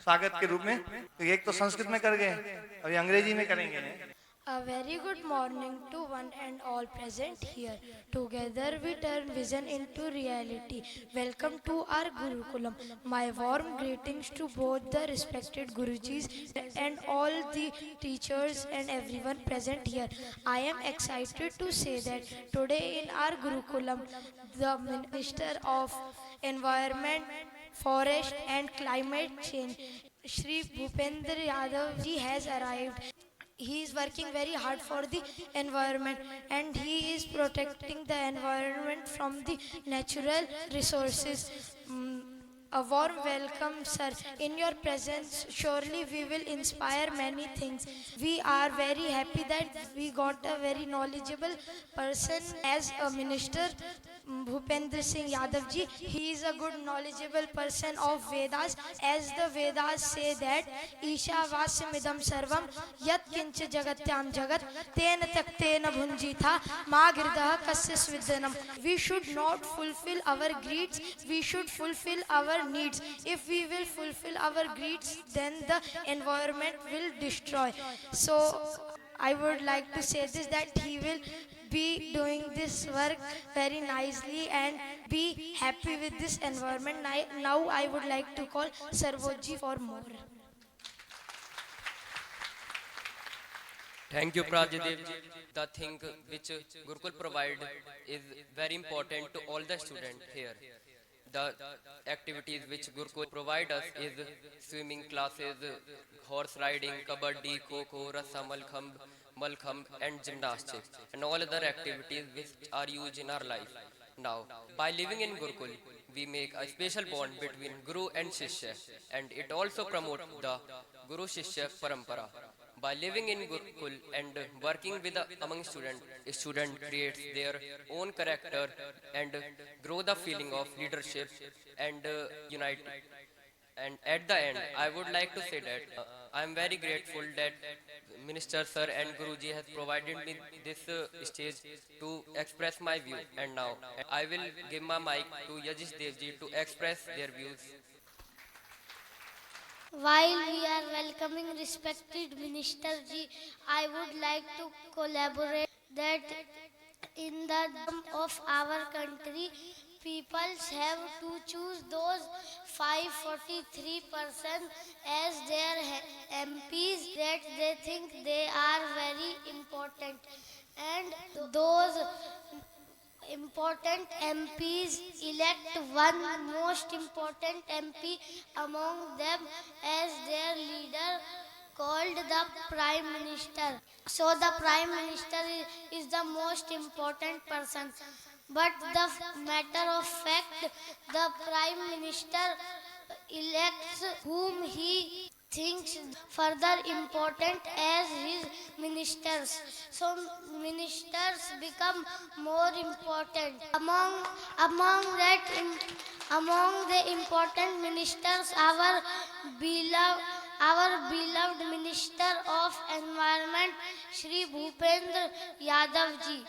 स्वागत के रूप में। तो एक तो संस्कृत में कर गए, अभी अंग्रेजी में करेंगे। A very good morning to one and all present here. Together we turn vision into reality. Welcome to our Gurukulam. My warm greetings to both the respected Gurujis and all the teachers and everyone present here. I am excited to say that today in our Gurukulam, the Minister of Environment, Forest and Climate Change, Shri Bhupendra Yadav ji has arrived. He is working very hard for the environment and he is protecting the environment from the natural resources. A warm welcome, sir. In your presence, surely we will inspire many things. We are very happy that we got a very knowledgeable person as a minister, Bhupendra Singh Yadav ji. He is a good knowledgeable person of Vedas, as the Vedas say that Isha Vasyamidam Sarvam Yat Kincha Jagatyam Jagat Tena Taktena Bhunjitha Ma Girdaha Kasya Svidhanam. We should not fulfill our greeds, we should fulfill our needs. If we will fulfill our greeds, then the environment will destroy. So I would like to say this, that he will be doing this work very nicely and be happy with this environment. Now I would like to call Sarvoji for more. Thank you, Prajadev. The thing which Gurukul provide is very important to all the students here. The activities which Gurukul provide us is swimming classes, horse riding, kabaddi, kho-kho, rassa, malkham and gymnastics and all other activities which are used in our life. Now, by living in Gurukul, we make a special bond between Guru and Shishya, and it also promotes the Guru Shishya Parampara. By living in Gurukul and working with among students, a student creates their own character and grow the feeling of leadership and unity. And at the end, I would like to say that I am very grateful that Minister Sir and Guruji has provided me this stage to express my view. And now I will give my mic to Yajish Devji to express their views. While we are welcoming respected Minister Ji, I would like to collaborate that in the term of our country, peoples have to choose those 543% as their MPs that they think they are very important, and those important MPs elect one most important MP among them as their leader, called the Prime Minister. So the Prime Minister is the most important person. But the matter of fact, the Prime Minister elects whom he thinks further important as his ministers. So ministers become more important. Among the important ministers, our beloved Minister of Environment, Shri Bhupendra Yadav ji.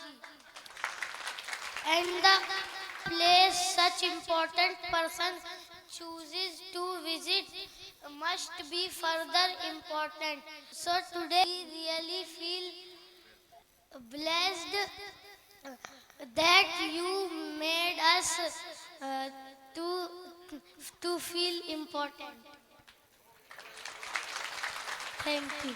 And the place such important person chooses to visit must be further important. So today we really feel blessed that you made us to feel important. Thank you.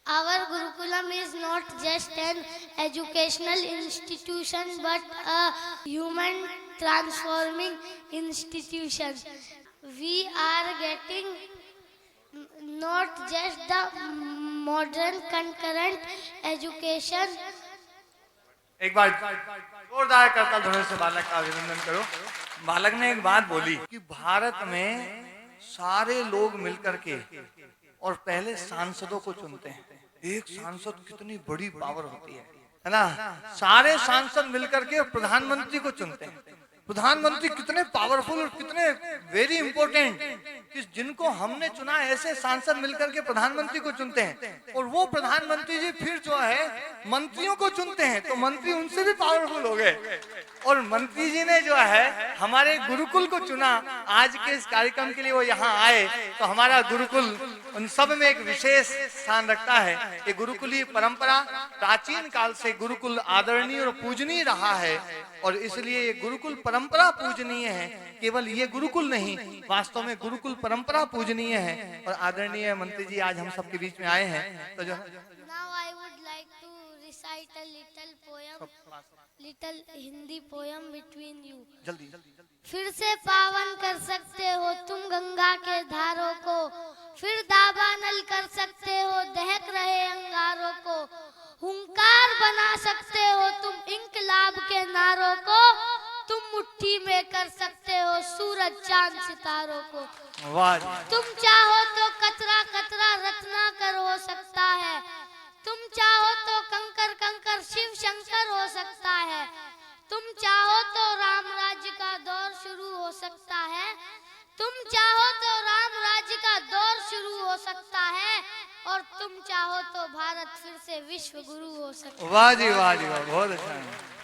Our Gurukulam is not just an educational institution but a human transforming institution. We are getting not just the modern concurrent education. एक बार जोरदार करताल ध्वनि से बालक का अभिनंदन करो। बालक ने एक बात बोली कि भारत में सारे लोग मिलकर के और पहले सांसदों को चुनते हैं। एक सांसद कितनी बड़ी पावर होती है ना। सारे सांसद मिलकर के प्रधानमंत्री को चुनते हैं। प्रधानमंत्री कितने पावरफुल और कितने वेरी इंपॉर्टेंट कि जिनको हमने चुना, ऐसे सांसद मिलकर के प्रधानमंत्री को चुनते हैं और वो प्रधानमंत्री जी फिर जो है मंत्रियों को चुनते हैं, तो मंत्री उनसे भी पावरफुल हो गए। और मंत्री जी ने जो है हमारे गुरुकुल को चुना। आज के इस कार्यक्रम के लिए वो यहाँ आए, तो हमारा गुरुकुल उन सब में एक विशेष स्थान रखता है। ये गुरुकुलीय परंपरा प्राचीन काल से गुरुकुल आदरणीय और पूजनीय रहा है, और इसलिए ये गुरुकुल परंपरा पूजनीय है। केवल ये गुरुकुल नहीं, वास्तव में गुरुकुल परंपरा पूजनीय है। और आदरणीय मंत्री जी आज हम सबके बीच में आए हैं, तो जो Now I would like to recite a little poem, little Hindi poem between you. जल्दी फिर से पावन कर सकते हो तुम गंगा के धारों को, फिर दाबानल कर सकते हो दहक रहे अंगारों को, हुंकार बना सकते हो तुम इंकलाब के नारों को, तुम मुट्ठी में कर सकते हो सूरज चांद सितारों को। वाह, तुम चाहो तो कतरा कतरा रत्नाकर हो सकता है, तुम चाहो तो कंकर कंकर शिव शंकर हो सकता है, तुम चाहो तो राम राज्य का दौर शुरू हो सकता है, तुम चाहो तो राम राज्य का दौर शुरू हो सकता है, और तुम चाहो तो भारत फिर से विश्व गुरु हो सकता है। वाह जी वाह जी वाह, बहुत अच्छा है।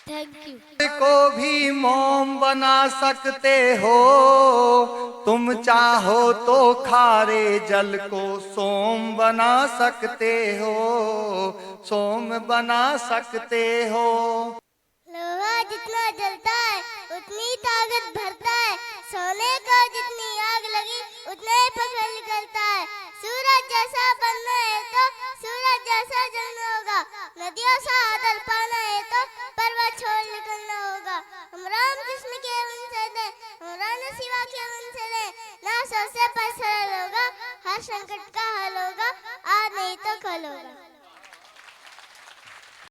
Thank you. को भी मोम बना सकते हो, तुम चाहो तो खारे जल को सोम बना सकते हो, सोम बना सकते हो। लोहा जितना जलता है उतनी ताकत भरता है, सोने को जितनी आग लगी उतना ही पकड़ निकलता है। सूरज जैसा बनना है तो सूरज जैसा जलना होगा, नदियों सा आदर पाना है तो पर्वत छोड़ निकलना होगा। हम राम कृष्ण के वंशज हैं, हम राम शिवा के वंशज हैं, ना सबसे पर सरल होगा, हर संकट का हल होगा, आज नहीं तो कल होगा।